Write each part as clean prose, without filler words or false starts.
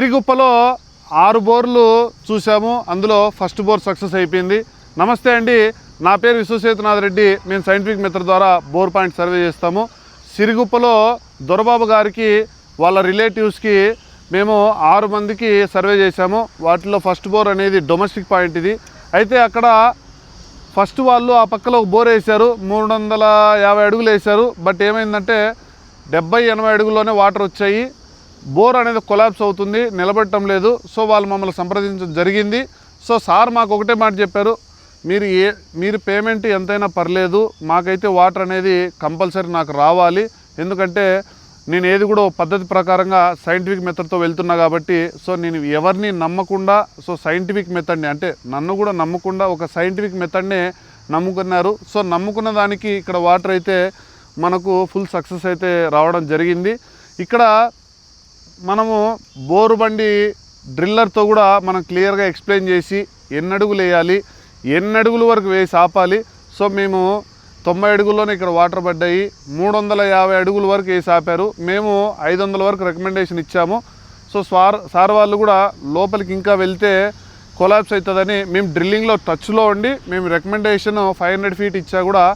సిరిగుప్పలో 6 బోర్లు చూసాము. అందులో ఫస్ట్ బోర్ సక్సెస్ అయిపోయింది. నమస్తే అండి, నా పేరు విశ్వసేతునాథ్ రెడ్డి. మేము సైంటిఫిక్ మెథడ్ ద్వారా బోర్ పాయింట్ సర్వే చేస్తాము. సిరిగుప్పలో దొరబాబు గారికి వాళ్ళ రిలేటివ్స్కి మేము 6 మందికి సర్వే చేశాము. వాటిలో ఫస్ట్ బోర్ అనేది డొమెస్టిక్ పాయింట్ ఇది. అయితే అక్కడ ఫస్ట్ వాళ్ళు ఆ పక్కలో ఒక బోర్ వేశారు, 350 అడుగులు వేశారు. బట్ ఏమైందంటే 70-80 అడుగుల్లోనే వాటర్ వచ్చాయి. బోర్ అనేది కొలాప్స్ అవుతుంది, నిలబడటం లేదు. సో వాళ్ళు మమ్మల్ని సంప్రదించడం జరిగింది. సో సార్ మాకు ఒకటే మాట చెప్పారు, మీరు పేమెంట్ ఎంతైనా పర్లేదు, మాకైతే వాటర్ అనేది కంపల్సరీ నాకు రావాలి. ఎందుకంటే నేను ఏది కూడా పద్ధతి ప్రకారంగా సైంటిఫిక్ మెథడ్తో వెళ్తున్నా కాబట్టి. సో నేను ఎవరిని నమ్మకుండా, సో సైంటిఫిక్ మెథడ్ని అంటే నన్ను కూడా నమ్మకుండా ఒక సైంటిఫిక్ మెథడ్నే నమ్ముకున్నారు. సో నమ్ముకున్న దానికి ఇక్కడ వాటర్ అయితే మనకు ఫుల్ సక్సెస్ అయితే రావడం జరిగింది. ఇక్కడ మనము బోరు బండి డ్రిల్లర్తో కూడా మనం క్లియర్గా ఎక్స్ప్లెయిన్ చేసి ఎన్ని అడుగులు వేయాలి, ఎన్ని అడుగుల వరకు వేసి ఆపాలి. సో మేము 90 అడుగుల్లోనే ఇక్కడ వాటర్ పడ్డాయి. 350 అడుగుల వరకు వేసి ఆపారు. మేము 500 వరకు రికమెండేషన్ ఇచ్చాము. సో సార్ వాళ్ళు కూడా లోపలికి ఇంకా వెళ్తే కొలాప్స్ అవుతుందని మేము డ్రిల్లింగ్లో టచ్లో ఉండి మేము రికమెండేషన్ 500 ఫీట్ ఇచ్చా కూడా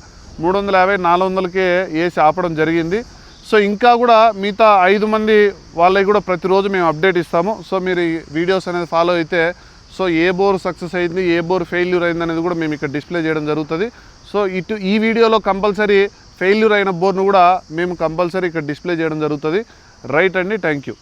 350-400కే వేసి ఆపడం జరిగింది. సో ఇంకా కూడా మిగతా 5 మంది వాళ్ళకి కూడా ప్రతిరోజు మేము అప్డేట్ ఇస్తాము. సో మీరు ఈ వీడియోస్ అనేది ఫాలో అయితే సో ఏ బోర్ సక్సెస్ అయింది, ఏ బోర్ ఫెయిల్యూర్ అయింది అనేది కూడా మేము ఇక్కడ డిస్ప్లే చేయడం జరుగుతుంది. సో ఈ వీడియోలో కంపల్సరీ ఫెయిల్యూర్ అయిన బోర్ను కూడా మేము కంపల్సరీ ఇక్కడ డిస్ప్లే చేయడం జరుగుతుంది. రైట్ అండి, థ్యాంక్ యూ.